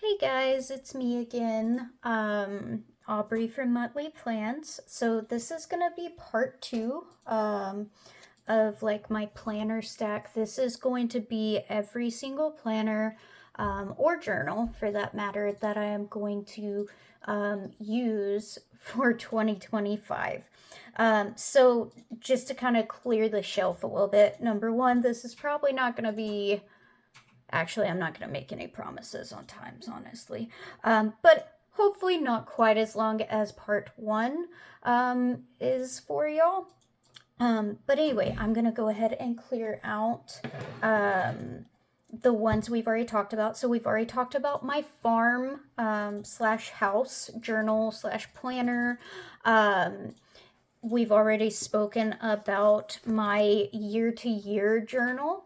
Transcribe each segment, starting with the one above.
Hey guys, it's me again, Aubrey from Monthly Plans. So this is gonna be part two of like my planner stack. This is going to be every single planner or journal for that matter that I am going to use for 2025. So just to kind of clear the shelf a little bit, number one, this is probably not going to be. Actually, I'm not going to make any promises on times, honestly. But hopefully, not quite as long as part one is for y'all. But anyway, I'm going to go ahead and clear out the ones we've already talked about. So, we've already talked about my farm slash house journal slash planner. We've already spoken about my year to year journal.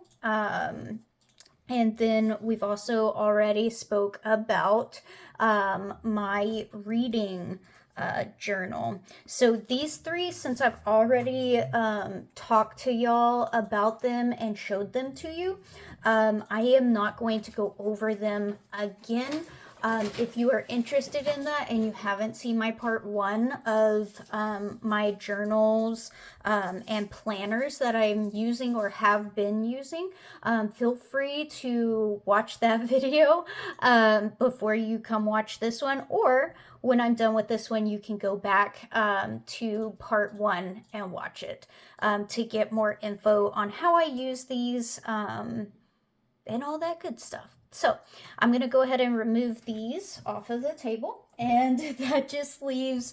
And then we've also already spoke about my reading journal. So these three, since I've already talked to y'all about them and showed them to you, I am not going to go over them again. If you are interested in that and you haven't seen my part one of my journals and planners that I'm using or have been using, feel free to watch that video before you come watch this one. Or when I'm done with this one, you can go back to part one and watch it to get more info on how I use these and all that good stuff. So I'm going to go ahead and remove these off of the table, and that just leaves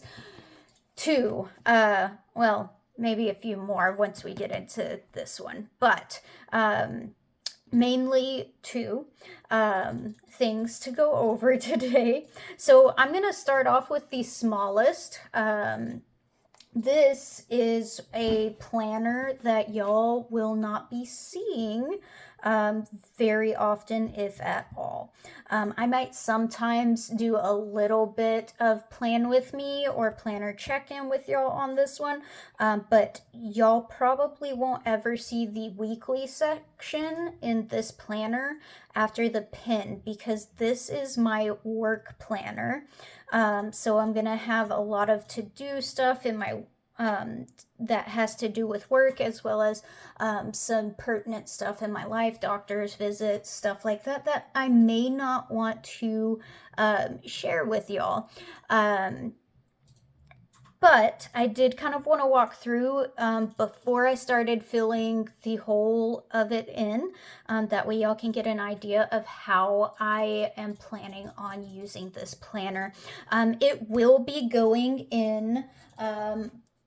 two, well, maybe a few more once we get into this one, but mainly two things to go over today. So I'm going to start off with the smallest. This is a planner that y'all will not be seeing very often, if at all. I might sometimes do a little bit of plan with me or planner check-in with y'all on this one, but y'all probably won't ever see the weekly section in this planner after the pin, because this is my work planner. So I'm gonna have a lot of to-do stuff in my that has to do with work, as well as some pertinent stuff in my life, doctor's visits, stuff like that, that I may not want to share with y'all. But I did kind of want to walk through before I started filling the whole of it in. That way y'all can get an idea of how I am planning on using this planner. It will be going in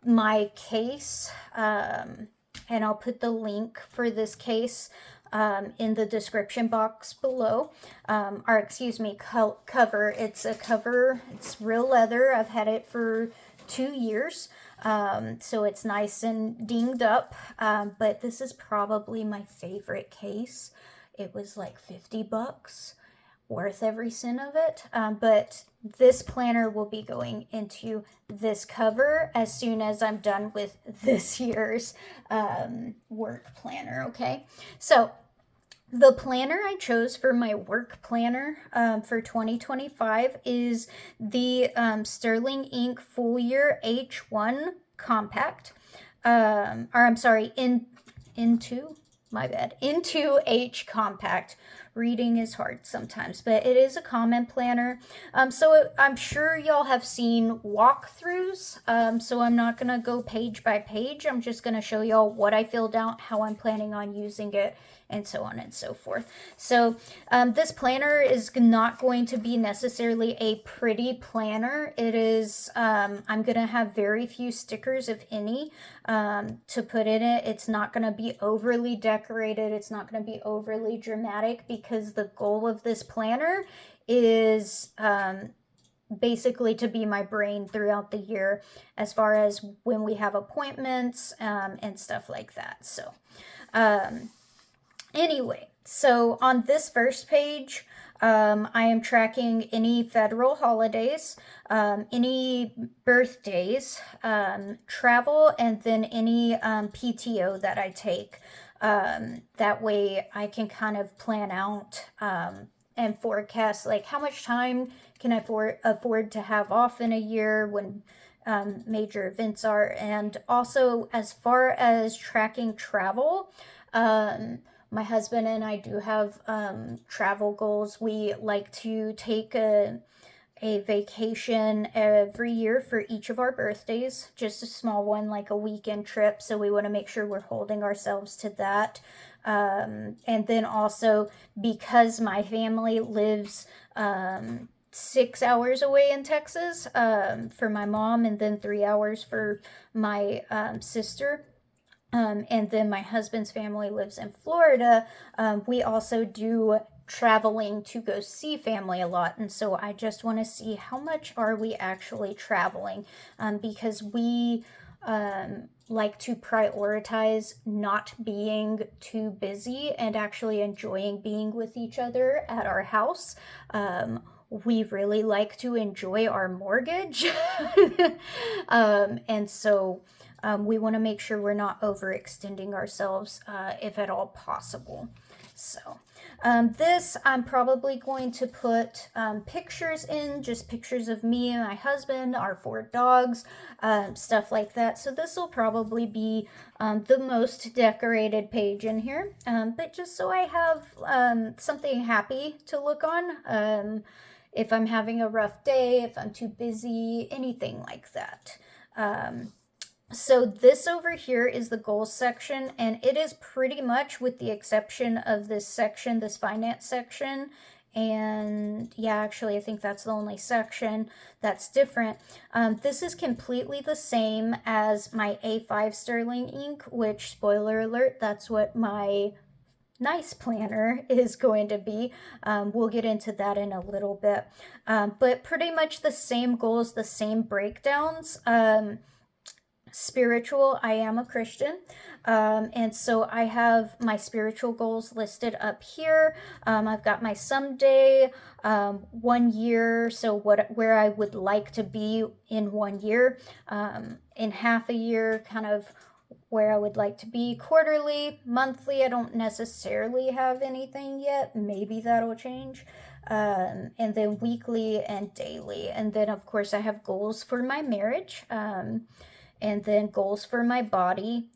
my case, and I'll put the link for this case in the description box below, or excuse me, cover. It's a cover, it's real leather. I've had it for 2 years, so it's nice and dinged up, but this is probably my favorite case. It was like $50, worth every cent of it. But this planner will be going into this cover as soon as I'm done with this year's work planner, okay? So the planner I chose for my work planner for 2025 is the Sterling Ink Full Year H1 Compact. Or I'm sorry, into H Compact. Reading is hard sometimes, but it is a common planner. So I'm sure y'all have seen walkthroughs. So I'm not gonna go page by page. I'm just gonna show y'all what I filled out, how I'm planning on using it, and so on and so forth. So this planner is not going to be necessarily a pretty planner. It is, I'm gonna have very few stickers, if any, to put in it. It's not gonna be overly decorated. It's not gonna be overly dramatic, because the goal of this planner is basically to be my brain throughout the year, as far as when we have appointments and stuff like that. So anyway, so on this first page, I am tracking any federal holidays, any birthdays, travel, and then any PTO that I take. That way I can kind of plan out and forecast like how much time can I afford to have off in a year when major events are. And also, as far as tracking travel, my husband and I do have travel goals. We like to take a vacation every year for each of our birthdays, just a small one, like a weekend trip. So we want to make sure we're holding ourselves to that. And then also, because my family lives 6 hours away in Texas for my mom, and then 3 hours for my sister. And then my husband's family lives in Florida. We also do traveling to go see family a lot, and so I just want to see how much are we actually traveling, because we like to prioritize not being too busy and actually enjoying being with each other at our house. We really like to enjoy our mortgage. And so we want to make sure we're not overextending ourselves if at all possible. So this I'm probably going to put pictures in, just pictures of me and my husband, our 4 dogs, stuff like that. So this will probably be the most decorated page in here, but just so I have something happy to look on. If I'm having a rough day, if I'm too busy, anything like that. So this over here is the goals section, and it is pretty much, with the exception of this section, this finance section, and yeah, actually I think that's the only section that's different. This is completely the same as my A5 Sterling ink, which, spoiler alert, that's what my nice planner is going to be. We'll get into that in a little bit. But pretty much the same goals, the same breakdowns. Spiritual, I am a Christian, and so I have my spiritual goals listed up here. I've got my someday, 1 year, so where I would like to be in 1 year, in half a year, kind of where I would like to be, quarterly, monthly. I don't necessarily have anything yet. Maybe that'll change. And then weekly and daily. And then, of course, I have goals for my marriage, and then goals for my body.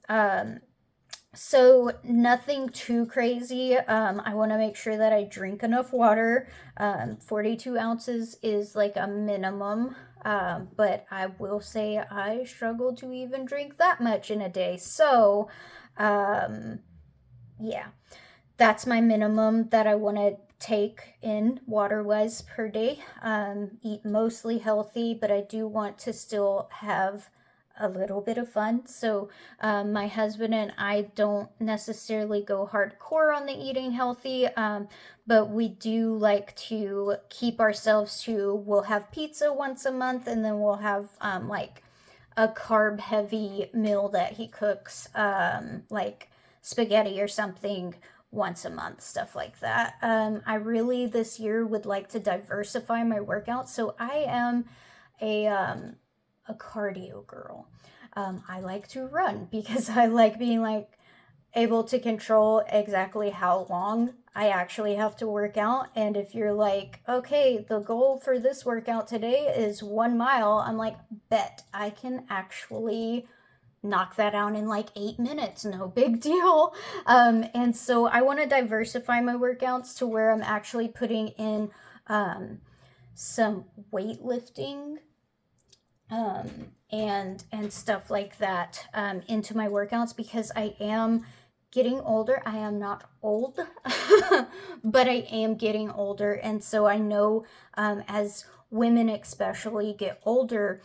So nothing too crazy. I want to make sure that I drink enough water. 42 ounces is like a minimum. But I will say I struggle to even drink that much in a day. So, yeah, that's my minimum that I want to take in water-wise per day. Eat mostly healthy, but I do want to still have a little bit of fun. So my husband and I don't necessarily go hardcore on the eating healthy, but we do like to keep ourselves to, we'll have pizza once a month, and then we'll have like a carb heavy meal that he cooks, like spaghetti or something once a month, stuff like that. I really this year would like to diversify my workouts, so I am a cardio girl. I like to run because I like being like able to control exactly how long I actually have to work out. And if you're like, okay, the goal for this workout today is 1 mile, I'm like, bet I can actually knock that out in like 8 minutes, no big deal. And so I want to diversify my workouts to where I'm actually putting in some weightlifting, and stuff like that, into my workouts, because I am getting older. I am not old, but I am getting older, and so I know, as women especially get older,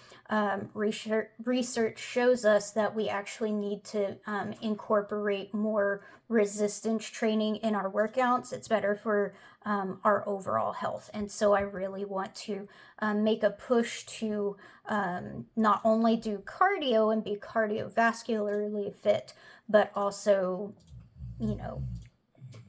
research shows us that we actually need to incorporate more resistance training in our workouts. It's better for our overall health. And so I really want to make a push to not only do cardio and be cardiovascularly fit, but also, you know,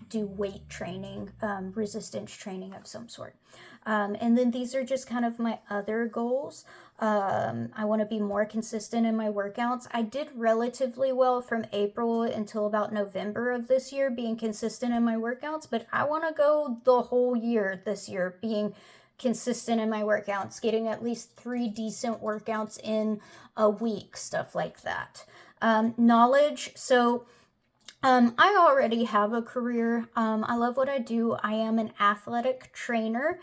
do weight training, resistance training of some sort. And then these are just kind of my other goals. I want to be more consistent in my workouts. I did relatively well from April until about November of this year, being consistent in my workouts, but I want to go the whole year this year being consistent in my workouts, getting at least 3 decent workouts in a week, stuff like that. Knowledge. So I already have a career. I love what I do. I am an athletic trainer.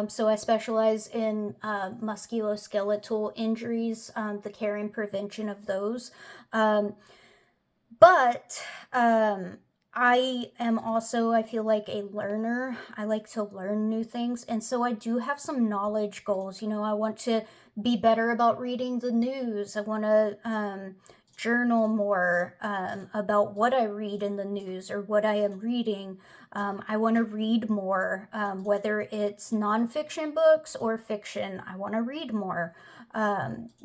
So I specialize in musculoskeletal injuries, the care and prevention of those. But I am also, I feel like, a learner. I like to learn new things. And so I do have some knowledge goals. You know, I want to be better about reading the news. I want to journal more about what I read in the news or what I am reading. I want to read more, whether it's nonfiction books or fiction. I want to read more.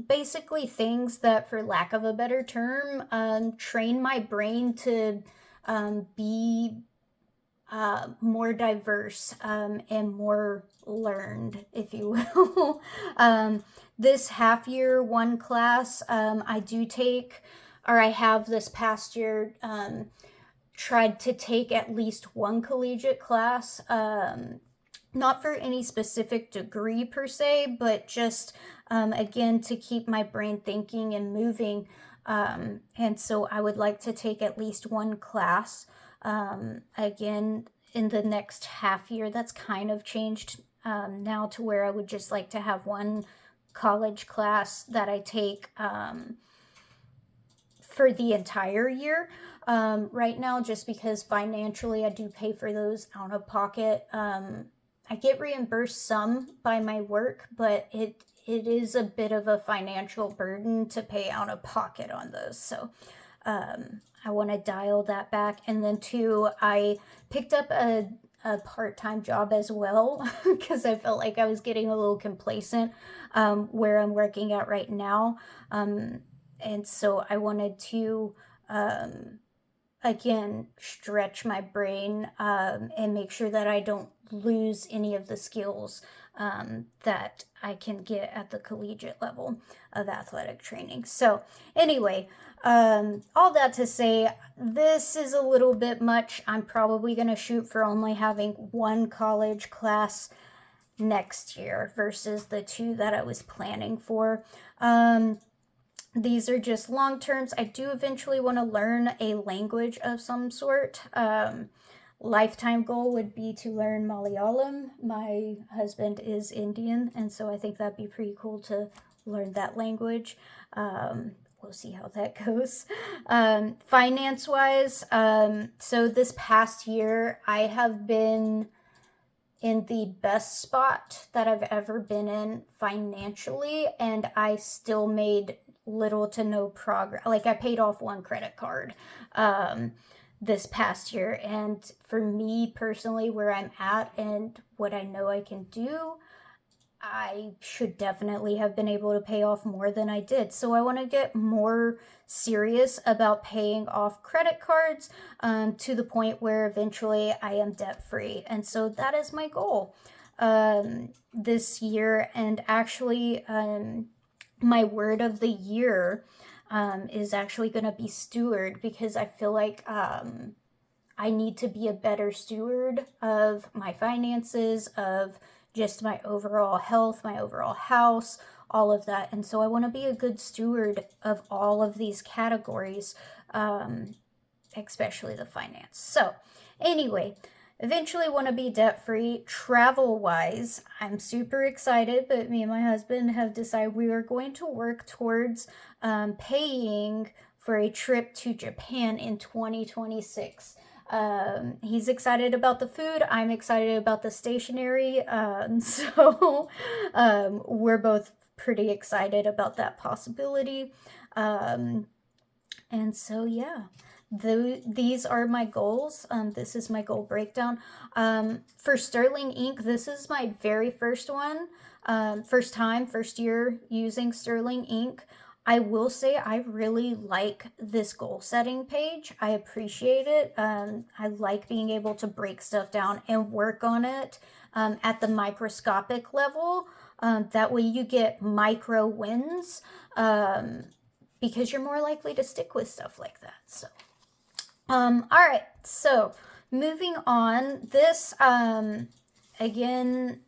Basically things that, for lack of a better term, train my brain to be more diverse and more learned, if you will. This half year one class I do take, or I have this past year tried to take at least one collegiate class, not for any specific degree per se, but just again to keep my brain thinking and moving. And so I would like to take at least one class again in the next half year. That's kind of changed now to where I would just like to have one college class that I take for the entire year right now, just because financially I do pay for those out of pocket. I get reimbursed some by my work, but it is a bit of a financial burden to pay out of pocket on those. So I want to dial that back. And then two, I picked up a part-time job as well because I felt like I was getting a little complacent where I'm working at right now. And so I wanted to again stretch my brain and make sure that I don't lose any of the skills that I can get at the collegiate level of athletic training. So anyway, all that to say, this is a little bit much. I'm probably going to shoot for only having one college class next year versus the 2 that I was planning for. These are just long terms. I do eventually want to learn a language of some sort. Lifetime goal would be to learn Malayalam. My husband is Indian, and so I think that'd be pretty cool to learn that language. We'll see how that goes. Finance-wise, so this past year, I have been in the best spot that I've ever been in financially, and I still made little to no progress. Like, I paid off one credit card this past year, and for me personally, where I'm at and what I know I can do, I should definitely have been able to pay off more than I did. So I want to get more serious about paying off credit cards to the point where eventually I am debt free. And so that is my goal this year. And actually, my word of the year is actually going to be steward, because I feel like I need to be a better steward of my finances, of just my overall health, my overall house, all of that. And so I want to be a good steward of all of these categories, especially the finance. So anyway, eventually want to be debt free. Travel wise, I'm super excited, but me and my husband have decided we are going to work towards paying for a trip to Japan in 2026. He's excited about the food. I'm excited about the stationery. So we're both pretty excited about that possibility. And so, yeah, these are my goals. This is my goal breakdown. For Sterling Ink, this is my very first one. First year using Sterling Ink. I will say I really like this goal setting page. I appreciate it. I like being able to break stuff down and work on it at the microscopic level. That way you get micro wins because you're more likely to stick with stuff like that. So, all right. So moving on, this again,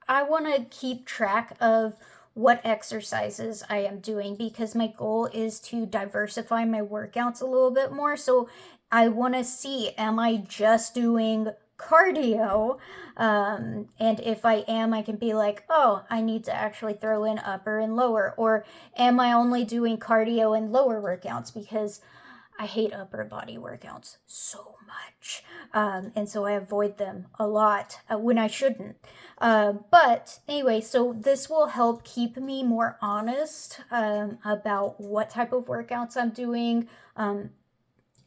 I want to keep track of what exercises I am doing because my goal is to diversify my workouts a little bit more. So I want to see, am I just doing cardio? And if I am, I can be like, oh, I need to actually throw in upper and lower. Or am I only doing cardio and lower workouts? Because I hate upper body workouts so much. And so I avoid them a lot when I shouldn't. But anyway, so this will help keep me more honest about what type of workouts I'm doing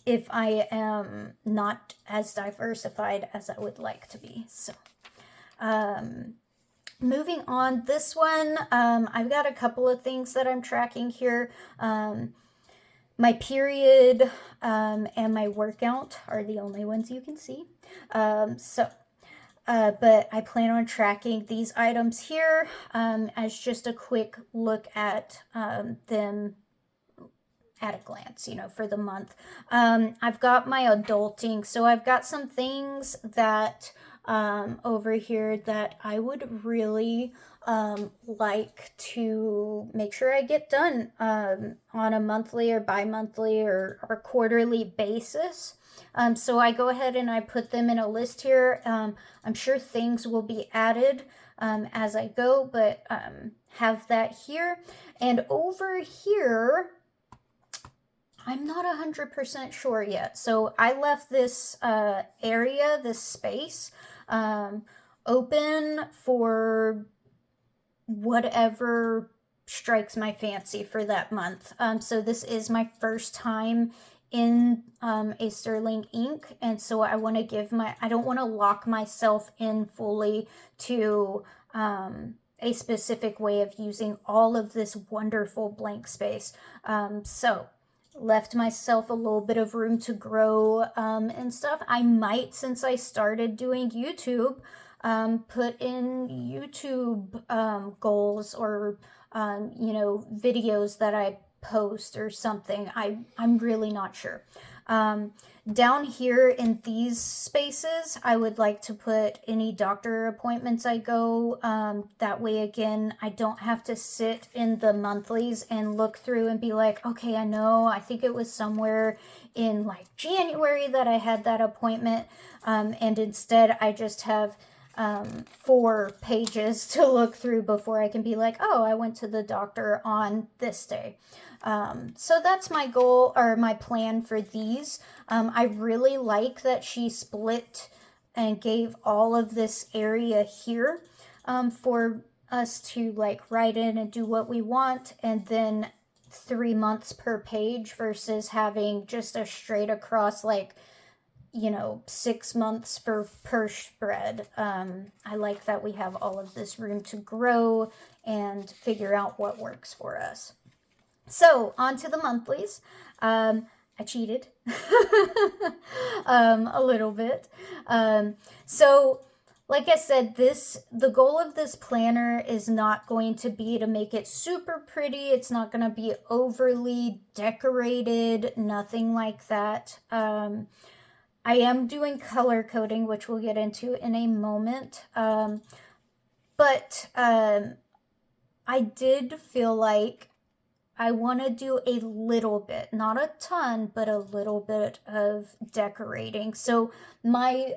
if I am not as diversified as I would like to be. So, moving on, this one, I've got a couple of things that I'm tracking here. My period and my workout are the only ones you can see. But I plan on tracking these items here as just a quick look at them at a glance, for the month. I've got my adulting, so I've got some things that over here that I would really like to make sure I get done on a monthly or bi-monthly or quarterly basis. So I go ahead and I put them in a list here. I'm sure things will be added as I go, but have that here. And over here, I'm not 100% sure yet. So I left this area, this space, open for whatever strikes my fancy for that month. So this is my first time in a sterling ink, and so I want to I don't want to lock myself in fully to a specific way of using all of this wonderful blank space. So left myself a little bit of room to grow and stuff. I might, since I started doing YouTube, put in YouTube goals or videos that I post or something. I'm really not sure. Down here in these spaces, I would like to put any doctor appointments I go. That way, again, I don't have to sit in the monthlies and look through and be like, okay, I think it was somewhere in like January that I had that appointment. And instead, I just have 4 pages to look through before I can be like, oh, I went to the doctor on this day. So that's my goal or my plan for these. I really like that she split and gave all of this area here for us to like write in and do what we want, and then 3 months per page versus having just a straight across 6 months per spread. I like that we have all of this room to grow and figure out what works for us. So on to the monthlies. I cheated a little bit. So like I said, the goal of this planner is not going to be to make it super pretty. It's not going to be overly decorated, nothing like that. I am doing color coding, which we'll get into in a moment. But I did feel like I want to do a little bit, not a ton, but a little bit of decorating. So my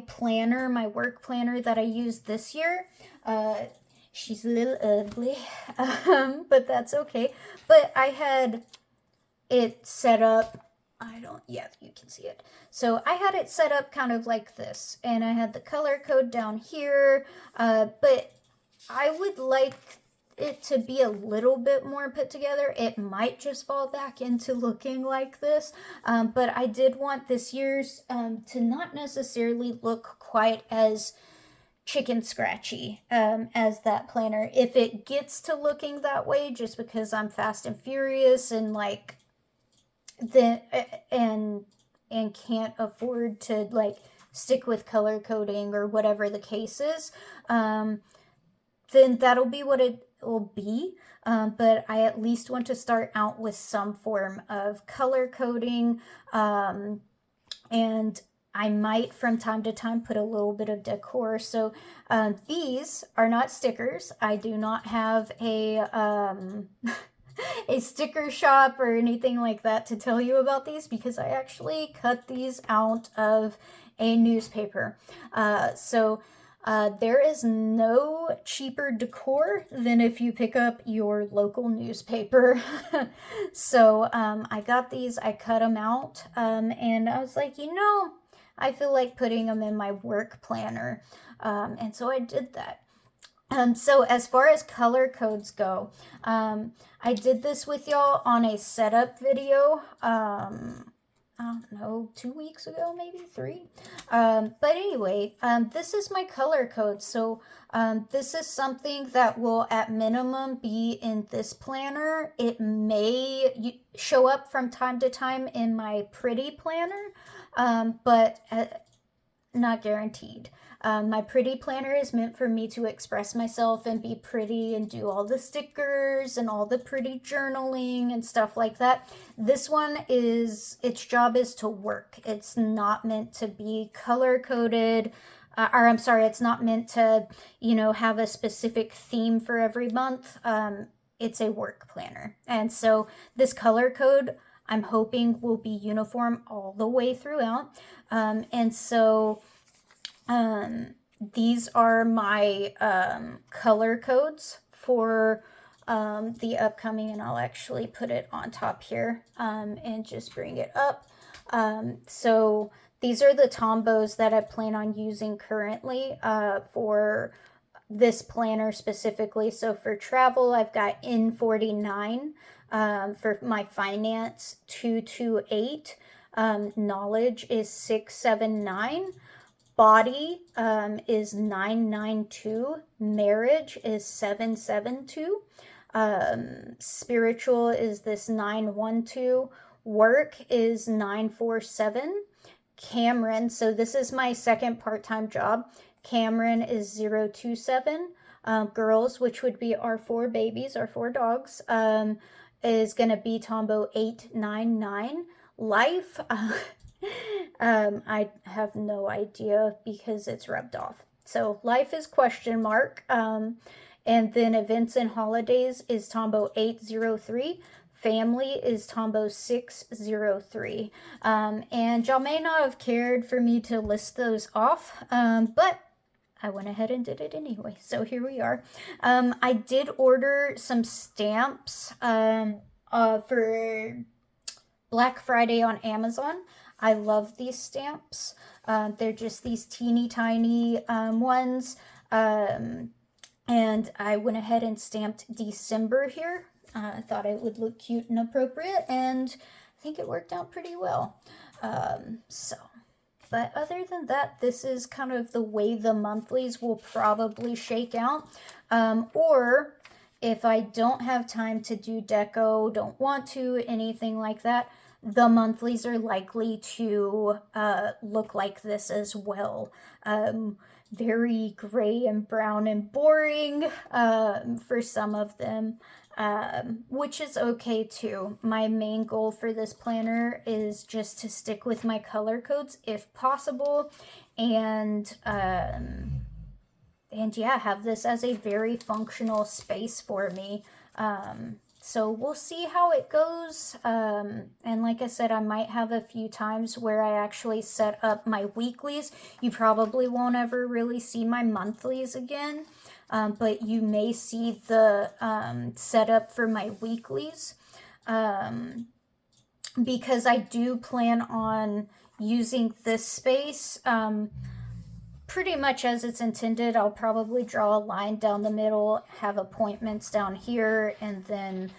planner, my work planner that I used this year, she's a little ugly, but that's okay. But I had it set up. You can see it. So I had it set up kind of like this, and I had the color code down here, but I would like it to be a little bit more put together. It might just fall back into looking like this, but I did want this year's to not necessarily look quite as chicken scratchy as that planner. If it gets to looking that way just because I'm fast and furious and like then and can't afford to like stick with color coding or whatever the case is, then that'll be what it will be. But I at least want to start out with some form of color coding, and I might from time to time put a little bit of decor. So these are not stickers. I do not have a a sticker shop or anything like that to tell you about these, because I actually cut these out of a newspaper. There is no cheaper decor than if you pick up your local newspaper. So I got these, I cut them out, and I was like, I feel like putting them in my work planner. And so I did that. So as far as color codes go, I did this with y'all on a setup video. I don't know, 2 weeks ago, maybe 3. But anyway, this is my color code. So this is something that will at minimum be in this planner. It may show up from time to time in my pretty planner, but not guaranteed. My pretty planner is meant for me to express myself and be pretty and do all the stickers and all the pretty journaling and stuff like that. This one its job is to work. It's not meant to be color coded. Or I'm sorry, it's not meant to, have a specific theme for every month. It's a work planner. And so this color code, I'm hoping, will be uniform all the way throughout. These are my color codes for the upcoming, and I'll actually put it on top here and just bring it up. So these are the Tombos that I plan on using currently for this planner specifically. So for travel, I've got N49. For my finance, 228. Knowledge is 679. Body is 992. Marriage is 772. Spiritual is this 912. Work is 947. Cameron, so this is my second part-time job. Cameron is 027. Girls, which would be our 4 babies, our 4 dogs, is going to be Tombo 899. Life, I have no idea because it's rubbed off. So life is question mark. And then events and holidays is Tombo 803. Family is Tombo 603. And y'all may not have cared for me to list those off, but I went ahead and did it anyway. So here we are. I did order some stamps for Black Friday on Amazon. I love these stamps. They're just these teeny tiny ones. And I went ahead and stamped December here. I thought it would look cute and appropriate, and I think it worked out pretty well. But other than that, this is kind of the way the monthlies will probably shake out. Or if I don't have time to do deco, don't want to, anything like that, the monthlies are likely to look like this as well. Very gray and brown and boring for some of them, which is okay too. My main goal for this planner is just to stick with my color codes if possible, and yeah, have this as a very functional space for me. So we'll see how it goes. And like I said, I might have a few times where I actually set up my weeklies. You probably won't ever really see my monthlies again, but you may see the setup for my weeklies, because I do plan on using this space pretty much as it's intended. I'll probably draw a line down the middle, have appointments down here, and then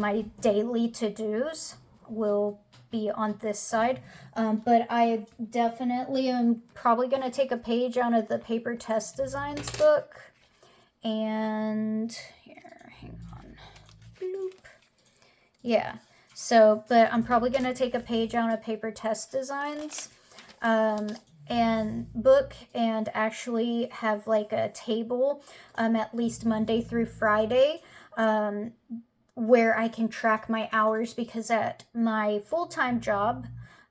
my daily to-dos will be on this side. But I definitely am probably going to take a page out of the Paper Test Designs book. And here, hang on. Bloop. Yeah. So, but I'm probably going to take a page out of Paper Test Designs and book and actually have like a table at least Monday through Friday where I can track my hours, because at my full-time job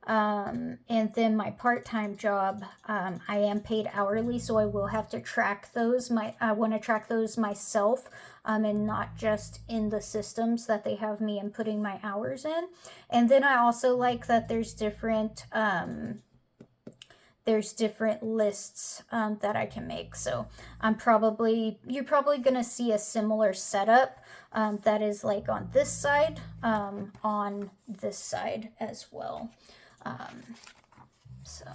and then my part-time job, I am paid hourly, so I will have to track those. I want to track those myself and not just in the systems that they have me inputting my hours in. And then I also like that there's different lists that I can make. So you're probably going to see a similar setup that is like on this side as well. So,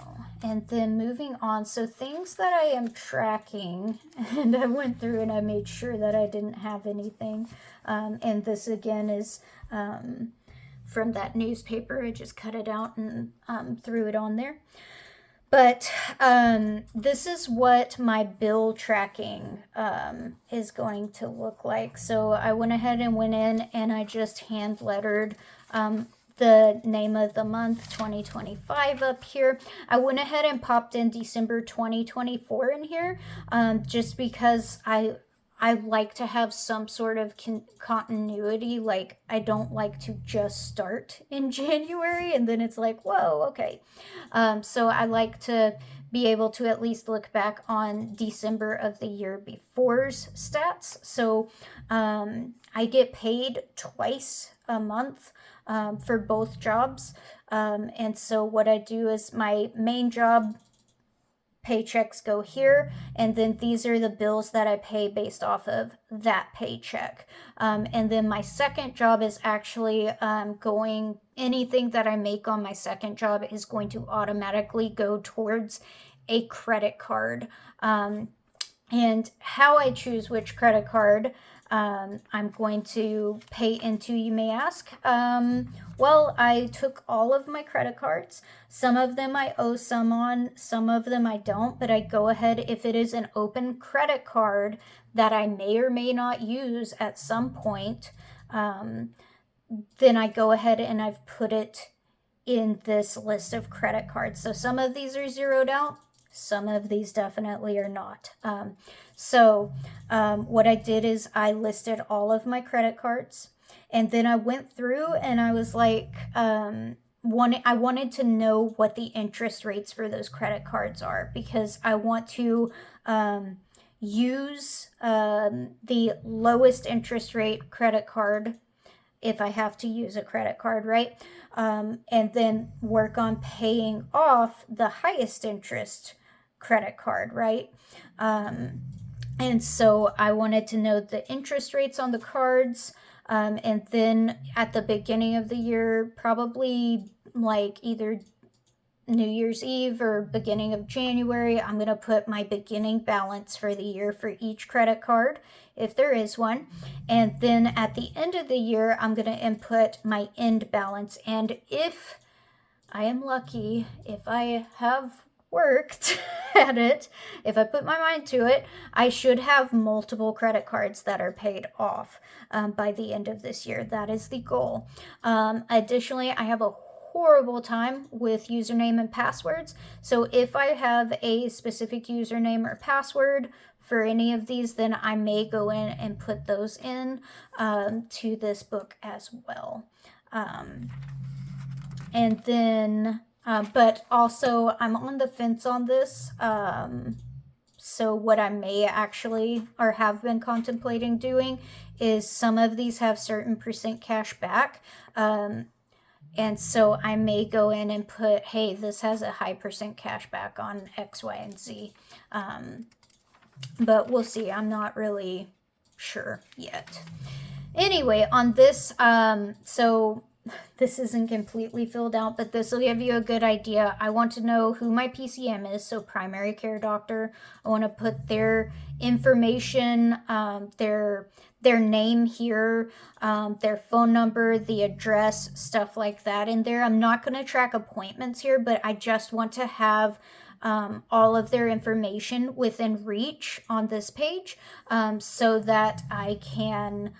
and then moving on, so things that I am tracking, and I went through and I made sure that I didn't have anything. And this again is from that newspaper. I just cut it out and threw it on there. But this is what my bill tracking is going to look like. So I went ahead and went in and I just hand lettered the name of the month, 2025, up here. I went ahead and popped in December 2024 in here just because I like to have some sort of continuity. Like, I don't like to just start in January and then it's like, whoa, okay. So I like to be able to at least look back on December of the year before's stats. So I get paid twice a month for both jobs. And so what I do is my main job paychecks go here, and then these are the bills that I pay based off of that paycheck. And then my second job is actually anything that I make on my second job is going to automatically go towards a credit card. And how I choose which credit card I'm going to pay into, you may ask. Well, I took all of my credit cards. Some of them I owe some on, some of them I don't, but I go ahead, if it is an open credit card that I may or may not use at some point, then I go ahead and I've put it in this list of credit cards. So some of these are zeroed out, some of these definitely are not. What I did is I listed all of my credit cards, and then I went through and I was like, I wanted to know what the interest rates for those credit cards are, because I want to use the lowest interest rate credit card if I have to use a credit card, right? And then work on paying off the highest interest credit card, right? And so I wanted to know the interest rates on the cards. And then at the beginning of the year, probably like either New Year's Eve or beginning of January, I'm going to put my beginning balance for the year for each credit card, if there is one. And then at the end of the year, I'm going to input my end balance. And if I am lucky, if I have worked at it, if I put my mind to it, I should have multiple credit cards that are paid off by the end of this year. That is the goal. Additionally, I have a horrible time with username and passwords. So if I have a specific username or password for any of these, then I may go in and put those in to this book as well. And then but also I'm on the fence on this. So what I may actually or have been contemplating doing is some of these have certain percent cash back. And so I may go in and put, hey, this has a high percent cash back on X, Y, and Z. But we'll see. I'm not really sure yet. Anyway, on this, so this isn't completely filled out, but this will give you a good idea. I want to know who my PCM is, so primary care doctor. I want to put their information, their name here, their phone number, the address, stuff like that in there. I'm not going to track appointments here, but I just want to have all of their information within reach on this page, so that I can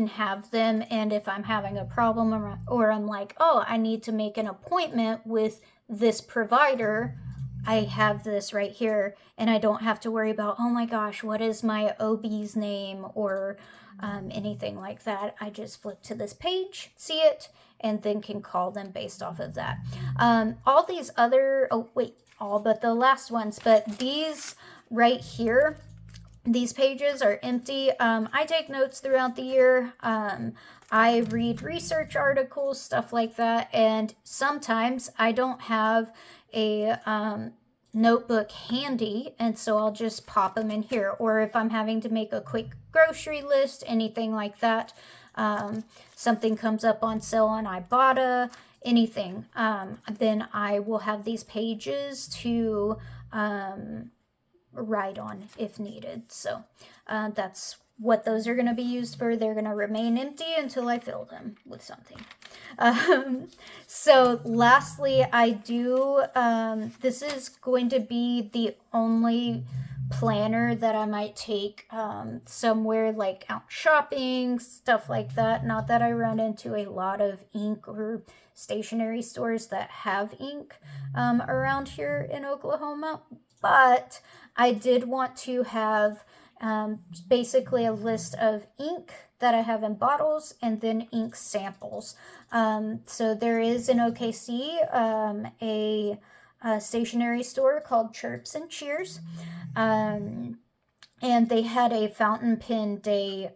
have them, and if I'm having a problem, or I'm like, oh, I need to make an appointment with this provider, I have this right here, and I don't have to worry about, oh my gosh, what is my OB's name, or anything like that. I just flip to this page, see it, and then can call them based off of that. All these other, all but the last ones, but these right here, these pages are empty. I take notes throughout the year. I read research articles, stuff like that, and sometimes I don't have a notebook handy, and so I'll just pop them in here. Or if I'm having to make a quick grocery list, anything like that, something comes up on sale on Ibotta, anything, then I will have these pages to write on if needed. So that's what those are going to be used for. They're going to remain empty until I fill them with something. So lastly, I do, this is going to be the only planner that I might take somewhere like out shopping, stuff like that. Not that I run into a lot of ink or stationery stores that have ink around here in Oklahoma, but I did want to have basically a list of ink that I have in bottles and then ink samples. So there is in OKC a stationery store called Chirps and Cheers. And they had a fountain pen day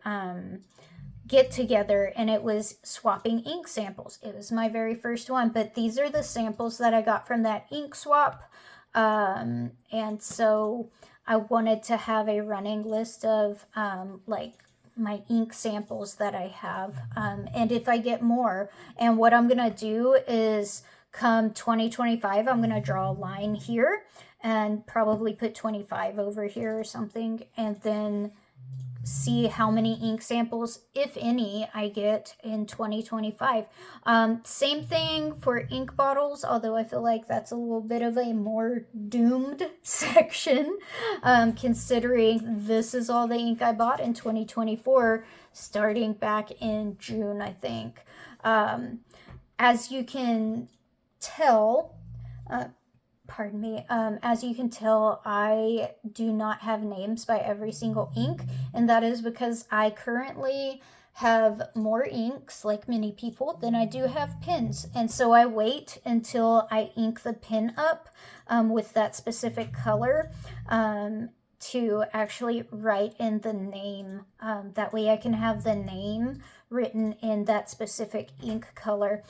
get together, and it was swapping ink samples. It was my very first one, but these are the samples that I got from that ink swap. And so I wanted to have a running list of like my ink samples that I have, and if I get more. And what I'm gonna do is come 2025, I'm gonna draw a line here and probably put 25 over here or something, and then see how many ink samples, if any, I get in 2025. Same thing for ink bottles, although I feel like that's a little bit of a more doomed section, considering this is all the ink I bought in 2024, starting back in June, I think. As you can tell, pardon me, as you can tell, I do not have names by every single ink, and that is because I currently have more inks, like many people, than I do have pens, and so I wait until I ink the pen up with that specific color to actually write in the name. That way I can have the name written in that specific ink color.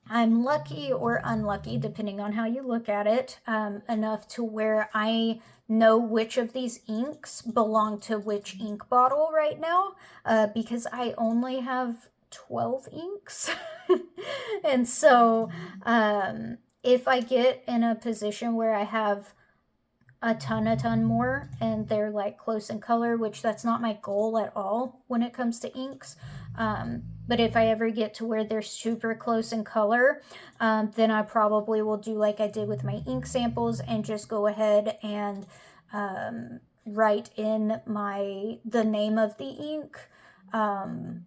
I'm lucky or unlucky, depending on how you look at it, enough to where I know which of these inks belong to which ink bottle right now, because I only have 12 inks. And so if I get in a position where I have a ton more and they're like close in color, which that's not my goal at all when it comes to inks, but if I ever get to where they're super close in color, then I probably will do like I did with my ink samples and just go ahead and write in the name of the ink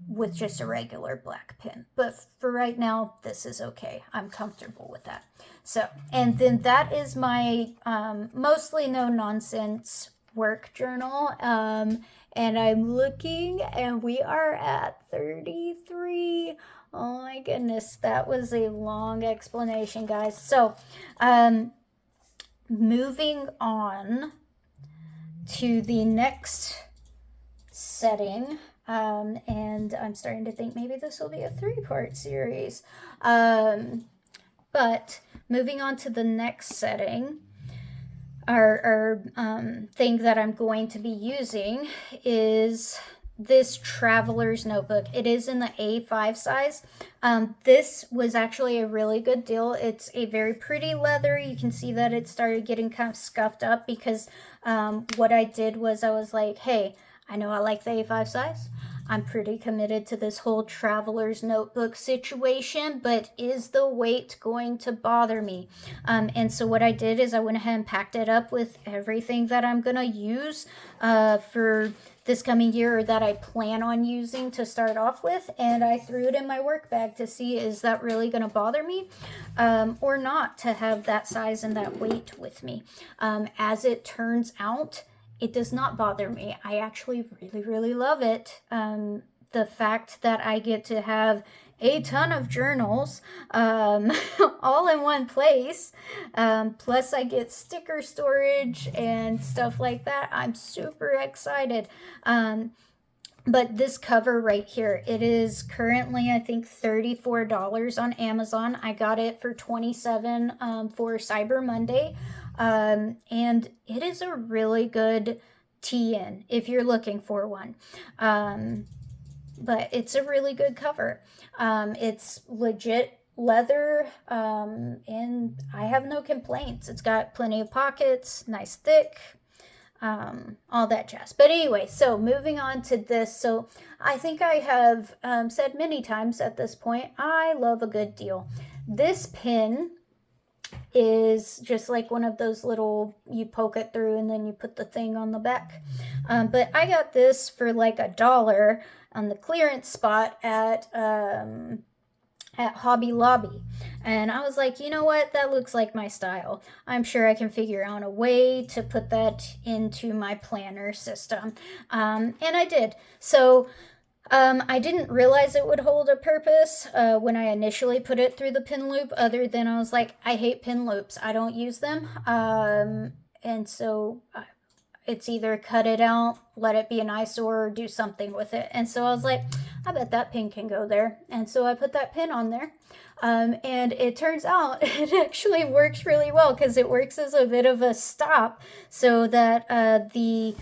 with just a regular black pen. But for right now, this is okay. I'm comfortable with that. So, and then that is my mostly no nonsense work journal. And I'm looking, and we are at 33. Oh my goodness, that was a long explanation, guys. So, moving on to the next setting, and I'm starting to think maybe this will be a 3-part series. But moving on to the next setting, our thing that I'm going to be using is this traveler's notebook. It is in the A5 size. This was actually a really good deal. It's a very pretty leather. You can see that it started getting kind of scuffed up because what I did was I was like, hey, I know I like the A5 size. I'm pretty committed to this whole traveler's notebook situation, but is the weight going to bother me? And so what I did is I went ahead and packed it up with everything that I'm gonna use for this coming year, or that I plan on using to start off with, and I threw it in my work bag to see, is that really going to bother me or not, to have that size and that weight with me. As it turns out, it does not bother me. I actually really, really love it. The fact that I get to have a ton of journals all in one place, plus I get sticker storage and stuff like that. I'm super excited. But this cover right here, it is currently, I think, $34 on Amazon. I got it for $27 for Cyber Monday. And it is a really good tee-in if you're looking for one. But it's a really good cover. It's legit leather, and I have no complaints. It's got plenty of pockets, nice thick, all that jazz. But anyway, so moving on to this. So I think I have said many times at this point, I love a good deal. This pin is just like one of those little, you poke it through and then you put the thing on the back. But I got this for like $1 on the clearance spot at Hobby Lobby. And I was like, you know what? That looks like my style. I'm sure I can figure out a way to put that into my planner system. And I did. So I didn't realize it would hold a purpose when I initially put it through the pin loop, other than I was like, I hate pin loops. I don't use them. And so it's either cut it out, let it be an eyesore, or do something with it. And so I was like, I bet that pin can go there. And so I put that pin on there. And it turns out it actually works really well, because it works as a bit of a stop, so that the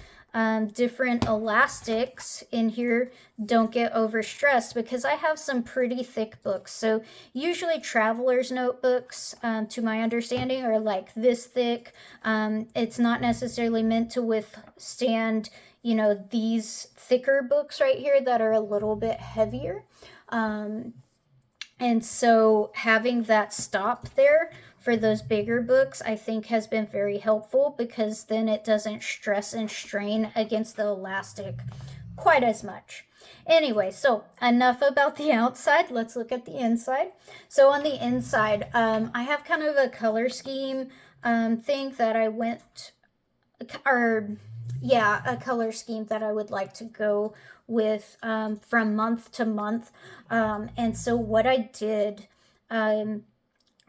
different elastics in here don't get overstressed, because I have some pretty thick books. So usually traveler's notebooks, to my understanding, are like this thick. It's not necessarily meant to withstand, you know, these thicker books right here that are a little bit heavier. And so having that stop there for those bigger books, I think, has been very helpful, because then it doesn't stress and strain against the elastic quite as much. Anyway, so enough about the outside. Let's look at the inside. So on the inside, I have kind of a color scheme thing that I went, a color scheme that I would like to go with from month to month. And so what I did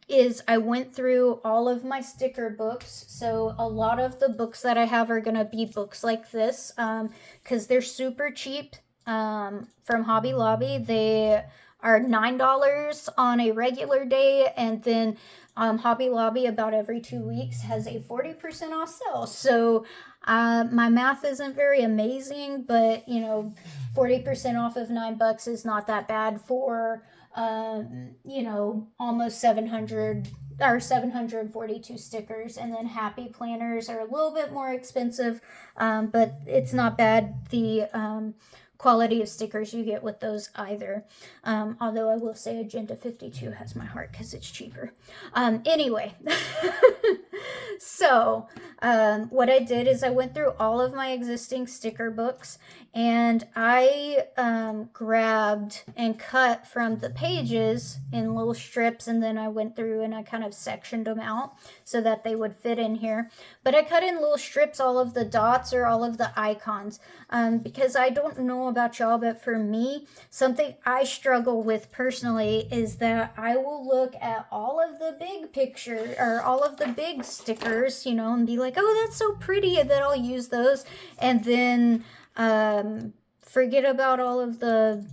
is I went through all of my sticker books. So a lot of the books that I have are going to be books like this, because they're super cheap from Hobby Lobby. They are $9 on a regular day, and then Hobby Lobby about every 2 weeks has a 40% off sale. So my math isn't very amazing, but you know, 40% off of $9 is not that bad for you know, almost 700 or 742 stickers. And then happy planners are a little bit more expensive, but it's not bad, the quality of stickers you get with those either. Although I will say Agenda 52 has my heart, because it's cheaper. Anyway, so what I did is I went through all of my existing sticker books, and I grabbed and cut from the pages in little strips, and then I went through and I kind of sectioned them out so that they would fit in here. But I cut in little strips all of the dots or all of the icons, because I don't know about y'all, but for me, something I struggle with personally is that I will look at all of the big picture or all of the big stickers, you know, and be like, oh, that's so pretty, and then I'll use those, and then forget about all of the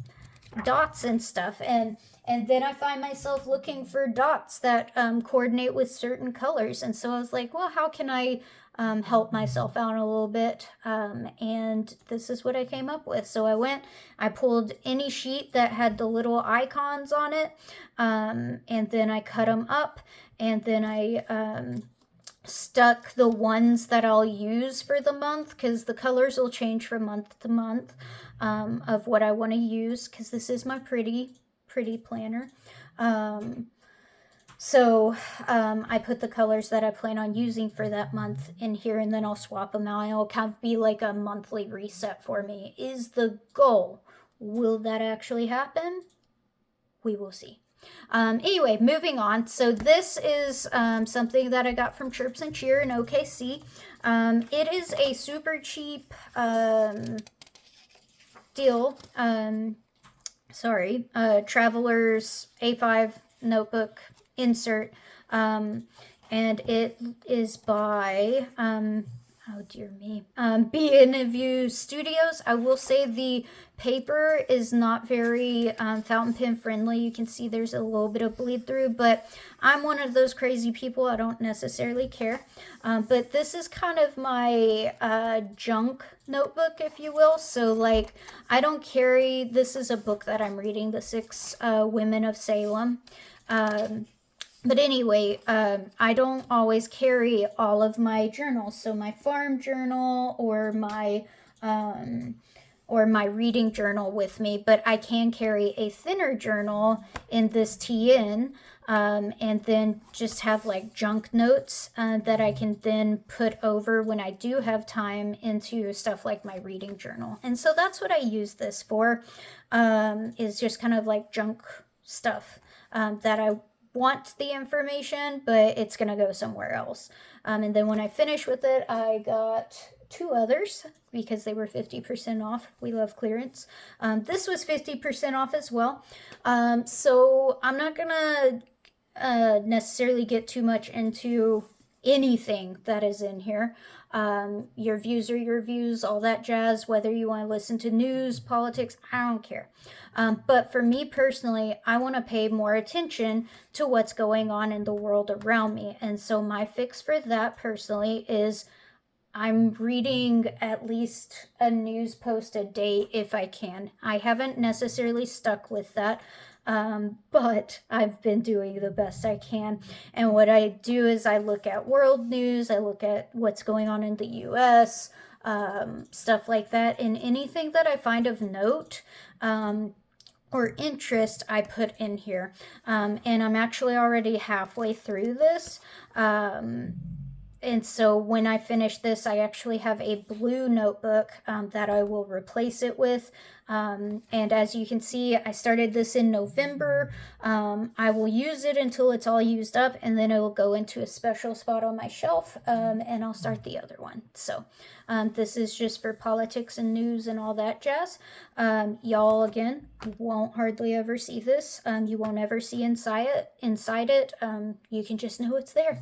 dots and stuff, and then I find myself looking for dots that coordinate with certain colors. And so I was like, well, how can I help myself out a little bit. And this is what I came up with. So I pulled any sheet that had the little icons on it, and then I cut them up, and then I stuck the ones that I'll use for the month, because the colors will change from month to month, of what I want to use, because this is my pretty planner. So I put the colors that I plan on using for that month in here, and then I'll swap them out. It'll kind of be like a monthly reset for me, is the goal. Will that actually happen? We will see. Anyway, moving on. So this is something that I got from Chirps and Cheer in OKC. It is a super cheap deal. Traveler's A5 notebook insert. And it is by oh dear me, B&W Studios. I will say the paper is not very fountain pen friendly. You can see there's a little bit of bleed through, but I'm one of those crazy people. I don't necessarily care. But this is kind of my junk notebook, if you will. So like, I don't carry, this is a book that I'm reading, The Six Women of Salem. But anyway, I don't always carry all of my journals. So my farm journal or my reading journal with me, but I can carry a thinner journal in this TN, and then just have like junk notes that I can then put over when I do have time into stuff like my reading journal. And so that's what I use this for, is just kind of like junk stuff that I want the information, but it's gonna go somewhere else. And then when I finish with it, I got 2 others because they were 50% off. We love clearance. This was 50% off as well. So I'm not gonna necessarily get too much into anything that is in here. Your views are your views, all that jazz, whether you want to listen to news, politics, I don't care. But for me personally, I want to pay more attention to what's going on in the world around me. And so my fix for that personally is I'm reading at least a news post a day if I can. I haven't necessarily stuck with that, but I've been doing the best I can. And what I do is I look at world news, I look at what's going on in the US, stuff like that, and anything that I find of note or interest I put in here. And I'm actually already halfway through this. And so when I finish this, I actually have a blue notebook that I will replace it with. And as you can see, I started this in November. I will use it until it's all used up, and then it will go into a special spot on my shelf, and I'll start the other one. So this is just for politics and news and all that jazz. Y'all, again, won't hardly ever see this. You won't ever see inside it. You can just know it's there.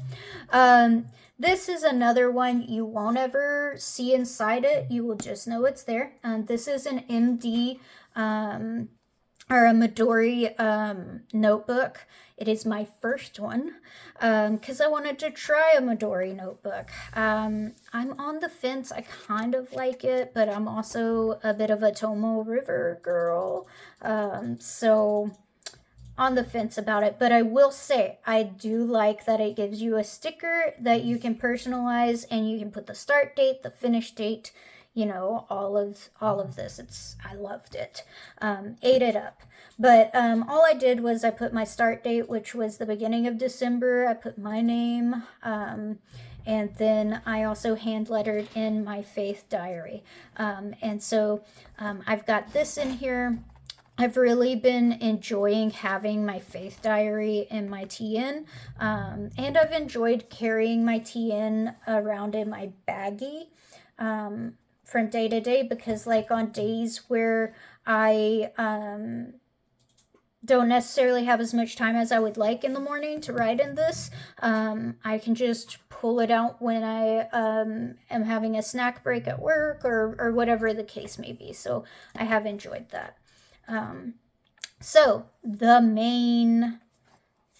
This is another one you won't ever see inside it. You will just know it's there. This is an MD or a Midori notebook. It is my first one because I wanted to try a Midori notebook. I'm on the fence. I kind of like it, but I'm also a bit of a Tomo River girl. So on the fence about it, but I will say I do like that it gives you a sticker that you can personalize, and you can put the start date, the finish date, you know, all of this. I loved it. Ate it up. But all I did was I put my start date, which was the beginning of December. I put my name, and then I also hand lettered in my faith diary. And so I've got this in here. I've really been enjoying having my faith diary in my TN, and I've enjoyed carrying my TN around in my baggie from day to day, because like on days where I don't necessarily have as much time as I would like in the morning to write in this, I can just pull it out when I am having a snack break at work or whatever the case may be. So I have enjoyed that. So the main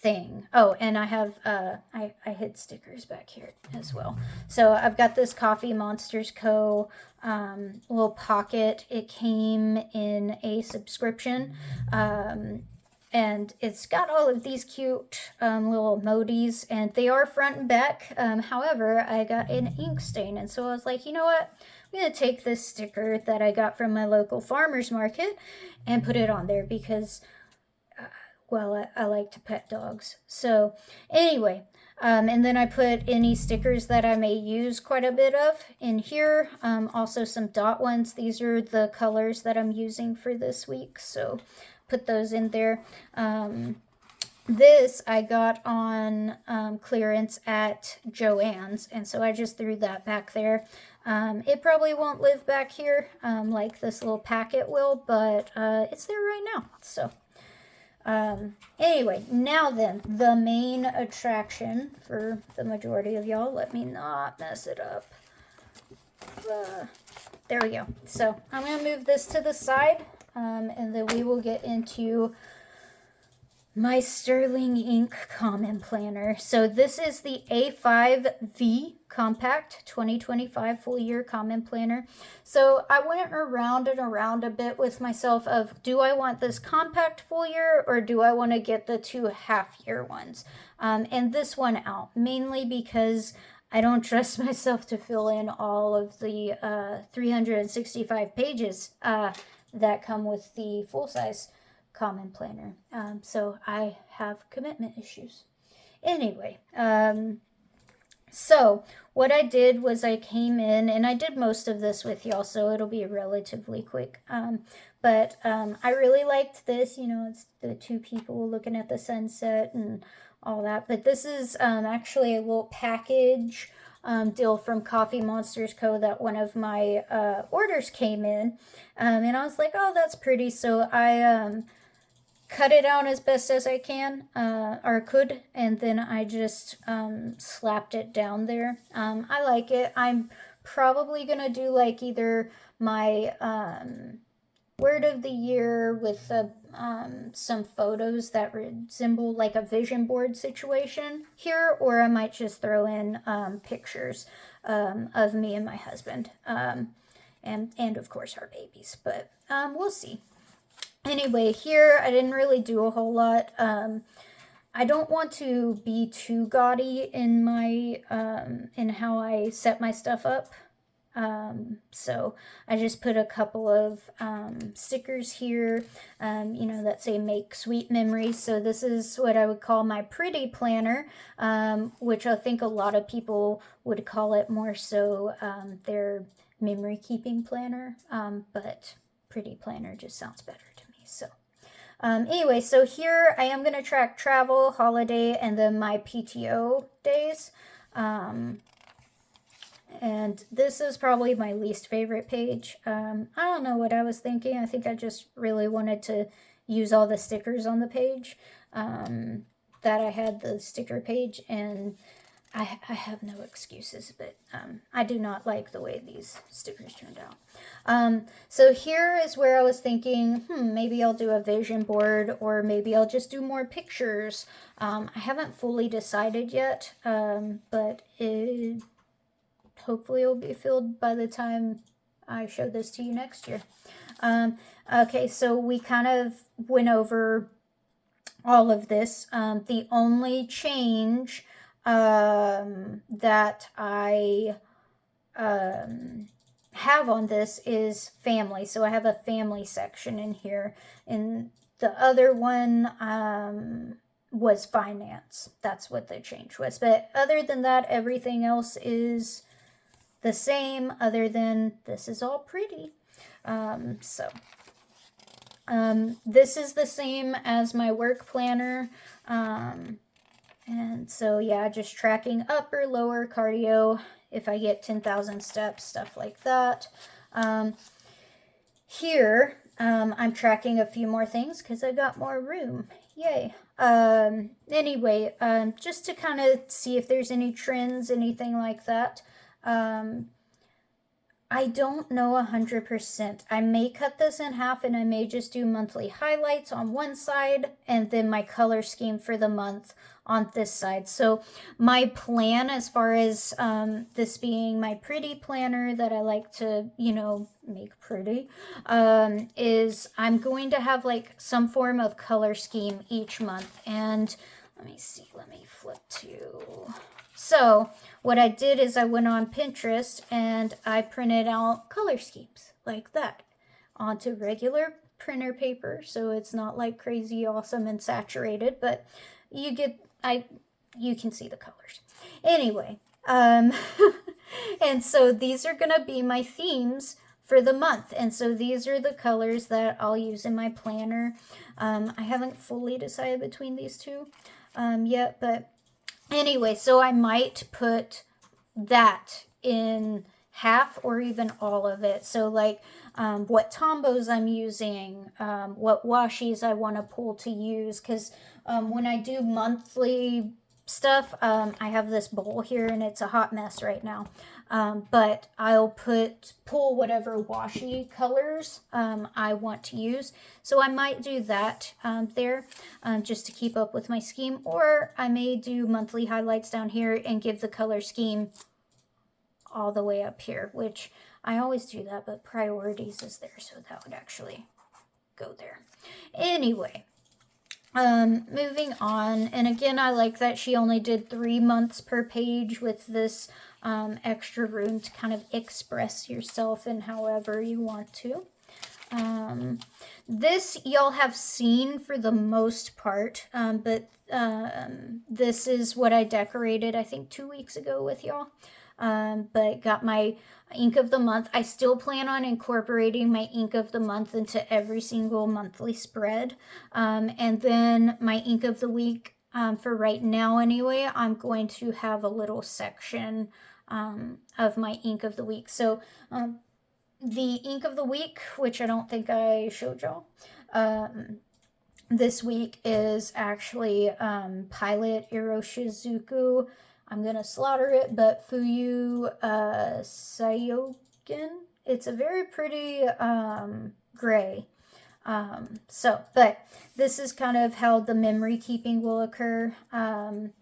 thing. Oh, and I have I hid stickers back here as well. So I've got this Coffee Monsters Co. Little pocket. It came in a subscription. And it's got all of these cute little emojis, and they are front and back. However, I got an ink stain, and so I was like, you know what? I'm going to take this sticker that I got from my local farmer's market and put it on there because, well, I like to pet dogs. So, anyway, and then I put any stickers that I may use quite a bit of in here. Also, some dot ones. These are the colors that I'm using for this week. So, put those in there. This I got on clearance at Joann's, and so I just threw that back there. It probably won't live back here like this little packet will, but it's there right now. So anyway, now then, the main attraction for the majority of y'all. Let me not mess it up. There we go. So I'm going to move this to the side, and then we will get into my Sterling Ink Common Planner. So this is the A5V Compact 2025 Full Year Common Planner. So I went around and around a bit with myself of, do I want this compact full year or do I want to get the 2 half-year ones? And this one out, mainly because I don't trust myself to fill in all of the 365 pages that come with the full-size Common Planner. So I have commitment issues. Anyway, so what I did was I came in, and I did most of this with y'all, so it'll be relatively quick. But I really liked this. You know, it's the 2 people looking at the sunset and all that. But this is actually a little package deal from Coffee Monsters Co. that one of my orders came in. And I was like, oh, that's pretty. So I cut it out as best as I can, or could, and then I just slapped it down there. I like it. I'm probably gonna do like either my word of the year with some photos that resemble like a vision board situation here, or I might just throw in pictures of me and my husband, and of course our babies, but we'll see. Anyway, here I didn't really do a whole lot. I don't want to be too gaudy in my in how I set my stuff up. So I just put a couple of stickers here, you know, that say make sweet memories. So this is what I would call my pretty planner, which I think a lot of people would call it more so their memory keeping planner, but pretty planner just sounds better to me. So anyway, so here I am going to track travel, holiday, and then my PTO days. And this is probably my least favorite page. I don't know what I was thinking. I think I just really wanted to use all the stickers on the page, that I had the sticker page, and I have no excuses, but I do not like the way these stickers turned out. So here is where I was thinking, maybe I'll do a vision board, or maybe I'll just do more pictures. I haven't fully decided yet, but hopefully it'll be filled by the time I show this to you next year. Okay, so we kind of went over all of this. The only change that I have on this is family. So I have a family section in here, and the other one was finance. That's what the change was. But other than that, everything else is the same, other than this is all pretty. This is the same as my work planner. And so, yeah, just tracking upper, lower cardio, if I get 10,000 steps, stuff like that. Here, I'm tracking a few more things because I got more room. Yay. Anyway, just to kind of see if there's any trends, anything like that. I don't know 100%. I may cut this in half and I may just do monthly highlights on one side and then my color scheme for the month on this side. So my plan, as far as this being my pretty planner that I like to, you know, make pretty, is I'm going to have like some form of color scheme each month. And let me see, let me flip to... So what I did is I went on Pinterest and I printed out color schemes like that onto regular printer paper. So it's not like crazy awesome and saturated, but you get, you can see the colors. Anyway, and so these are gonna be my themes for the month. And so these are the colors that I'll use in my planner. I haven't fully decided between these two yet, but anyway, so I might put that in half or even all of it. So like what Tombos I'm using, what washies I want to pull to use, because when I do monthly stuff, I have this bowl here and it's a hot mess right now. But I'll pull whatever washi colors I want to use. So I might do that there just to keep up with my scheme. Or I may do monthly highlights down here and give the color scheme all the way up here, which I always do that, but priorities is there. So that would actually go there. Anyway. Moving on, and again, I like that she only did 3 months per page with this extra room to kind of express yourself in however you want to. This y'all have seen for the most part, but this is what I decorated, I think 2 weeks ago with y'all. But got my ink of the month. I still plan on incorporating my ink of the month into every single monthly spread. And then my ink of the week, for right now anyway, I'm going to have a little section of my ink of the week. So the ink of the week, which I don't think I showed y'all, this week is actually Pilot Iroshizuku. I'm going to slaughter it, but Fuyu Sayogen. It's a very pretty gray. But this is kind of how the memory keeping will occur. And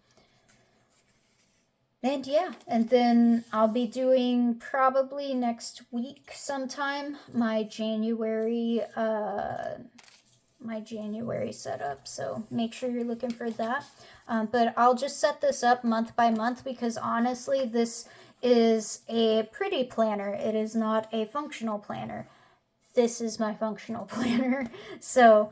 yeah, and then I'll be doing probably next week sometime my January setup, so make sure you're looking for that. But I'll just set this up month by month because honestly this is a pretty planner. It is not a functional planner. This is my functional planner, so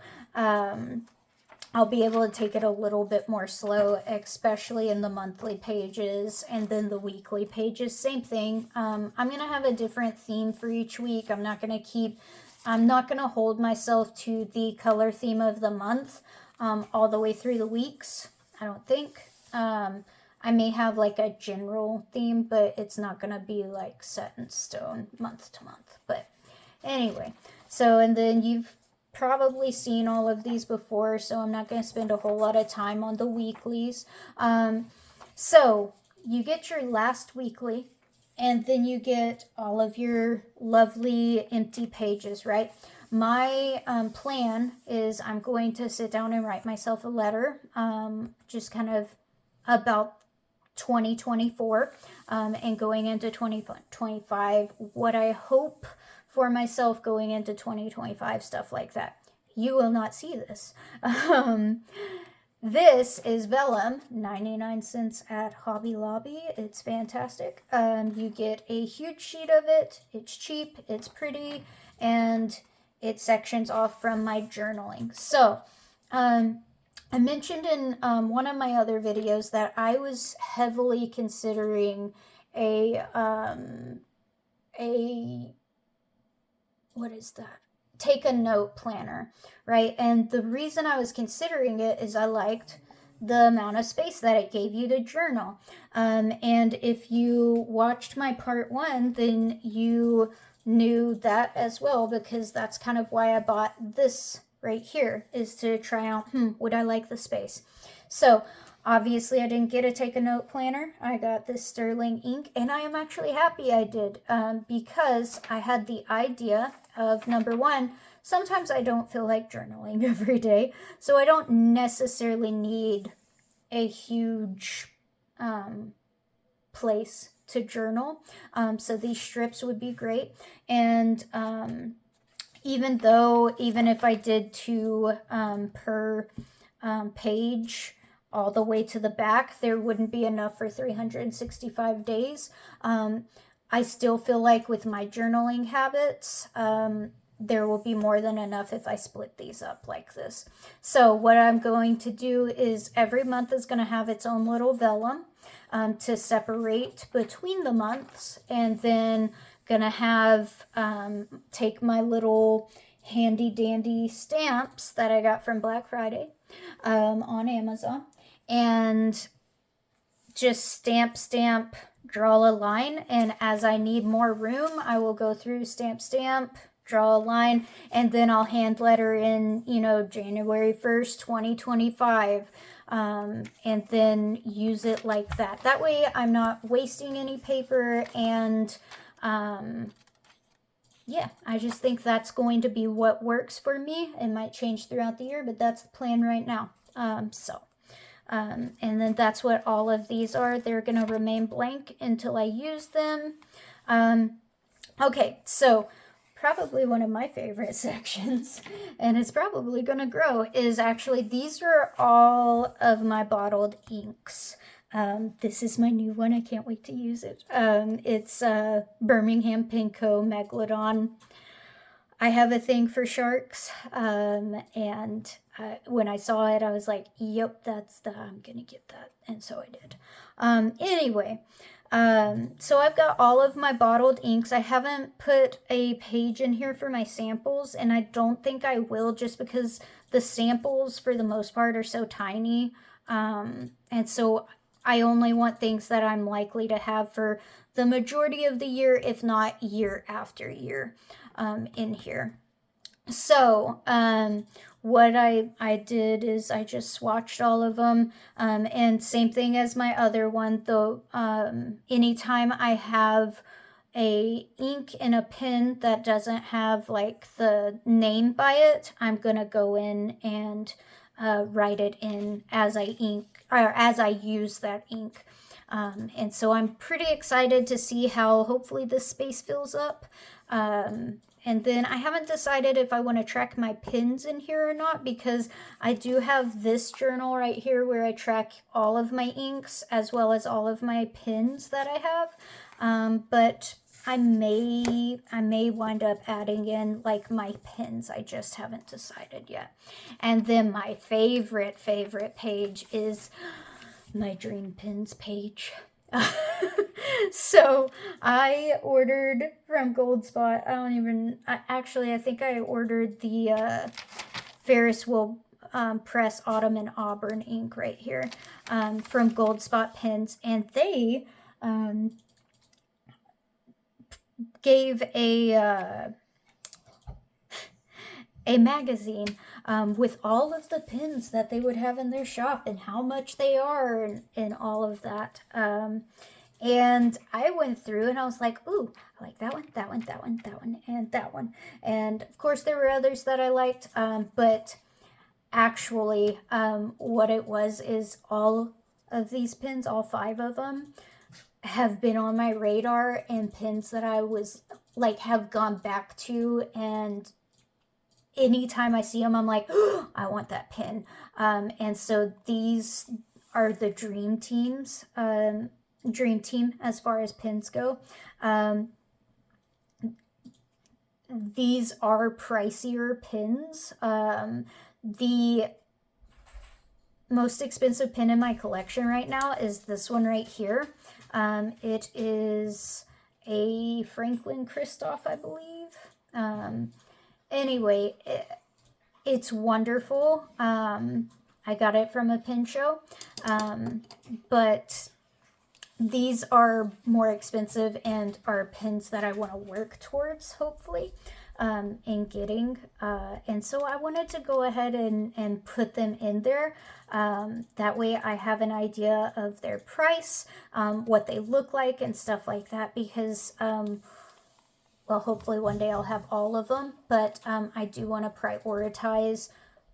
I'll be able to take it a little bit more slow, especially in the monthly pages, and then the weekly pages, same thing. I'm going to have a different theme for each week. I'm not going to hold myself to the color theme of the month all the way through the weeks, I don't think. I may have like a general theme, but it's not going to be like set in stone month to month. But anyway, so, and then you've probably seen all of these before, so I'm not going to spend a whole lot of time on the weeklies. So you get your last weekly, and then you get all of your lovely empty pages, right? My plan is I'm going to sit down and write myself a letter, just kind of about 2024 and going into 2025, what I hope for myself going into 2025, stuff like that. You will not see this. This is vellum, 99 cents at Hobby Lobby. It's fantastic. You get a huge sheet of it. It's cheap, it's pretty, and it sections off from my journaling. So, I mentioned in one of my other videos that I was heavily considering a what is that? Take a note planner, right? And the reason I was considering it is I liked the amount of space that it gave you to journal. And if you watched my part 1, then you knew that as well, because that's kind of why I bought this right here, is to try out, would I like the space? So Obviously, I didn't get a take a note planner. I got this sterling ink, and I am actually happy I did, because I had the idea of, number one, sometimes I don't feel like journaling every day, so I don't necessarily need a huge place to journal. So these strips would be great. And even if I did two per page all the way to the back, there wouldn't be enough for 365 days. I still feel like with my journaling habits, there will be more than enough if I split these up like this. So what I'm going to do is every month is going to have its own little vellum to separate between the months, and then going to have take my little handy dandy stamps that I got from Black Friday on Amazon, and just stamp, draw a line, and as I need more room, I will go through stamp, draw a line, and then I'll hand letter in, January 1st, 2025, and then use it like that. That way I'm not wasting any paper, and yeah, I just think that's going to be what works for me. It might change throughout the year, but that's the plan right now. And then that's what all of these are. They're going to remain blank until I use them. Okay, so probably one of my favorite sections, and it's probably going to grow, is actually these are all of my bottled inks. This is my new one. I can't wait to use it. It's Birmingham Pinko Megalodon. I have a thing for sharks, and when I saw it, I was like, yep, I'm gonna get that, and so I did. Anyway, so I've got all of my bottled inks. I haven't put a page in here for my samples, and I don't think I will, just because the samples, for the most part, are so tiny, and so I only want things that I'm likely to have for the majority of the year, if not year after year, in here. So what I did is I just swatched all of them, and same thing as my other one, though. Anytime I have a ink in a pen that doesn't have like the name by it, I'm gonna go in and write it in as I use that ink. And so I'm pretty excited to see how hopefully this space fills up. And then I haven't decided if I want to track my pins in here or not, because I do have this journal right here where I track all of my inks as well as all of my pins that I have. But I may wind up adding in like my pins. I just haven't decided yet. And then my favorite page is my dream pins page. So I ordered from Goldspot. I think I ordered the Ferris Wheel Press Autumn and Auburn ink right here from Goldspot Pens, and they gave a magazine with all of the pins that they would have in their shop and how much they are, and all of that. And I went through and I was like, ooh, I like that one, and that one. And of course there were others that I liked, but actually what it was is all of these pins, all 5 of them, have been on my radar, and pins that I was like have gone back to, and anytime I see them, I'm like, oh, I want that pin. And so these are the dream team as far as pins go. These are pricier pins. The most expensive pin in my collection right now is this one right here. It is a Franklin Christoph, I believe. Anyway, it's wonderful. I got it from a pin show, but these are more expensive and are pins that I want to work towards, hopefully. in getting. And so I wanted to go ahead and put them in there. That way I have an idea of their price, what they look like and stuff like that, because well, hopefully one day I'll have all of them, but I do want to prioritize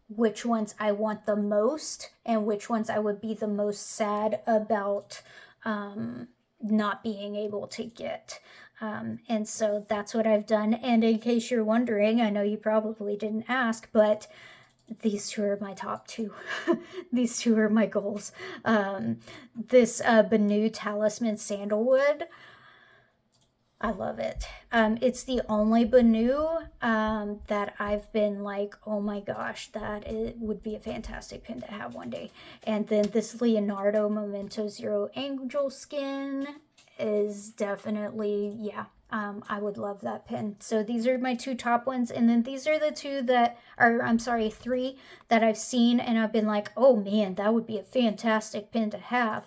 which ones I want the most and which ones I would be the most sad about not being able to get. And so that's what I've done. And in case you're wondering, I know you probably didn't ask, but these two are my top two. These two are my goals. This Banu Talisman Sandalwood, I love it. It's the only Banu that I've been like, oh my gosh, that it would be a fantastic pin to have one day. And then this Leonardo Memento Zero Angel Skin is definitely, yeah, I would love that pin. So these are my two top ones. And then these are the two that are, I'm sorry, three that I've seen and I've been like, oh man, that would be a fantastic pin to have.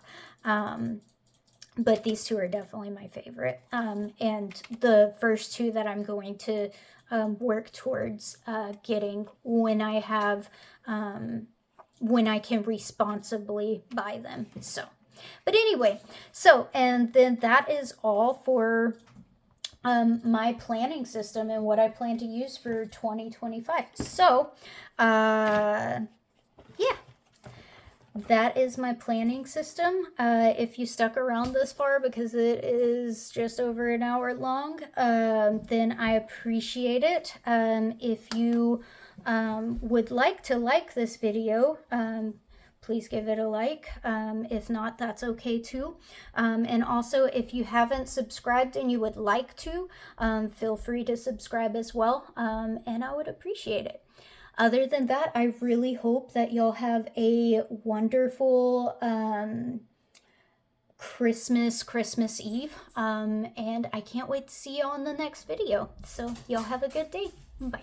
But these two are definitely my favorite. And the first two that I'm going to work towards getting when I have, when I can responsibly buy them. So, but anyway, so, and then that is all for my planning system and what I plan to use for 2025. So, yeah, that is my planning system. If you stuck around this far because it is just over an hour long, then I appreciate it. If you would like to like this video, please give it a like. If not, that's okay too. And also, if you haven't subscribed and you would like to, feel free to subscribe as well, and I would appreciate it. Other than that, I really hope that y'all have a wonderful Christmas Eve, and I can't wait to see you on the next video. So y'all have a good day. Bye.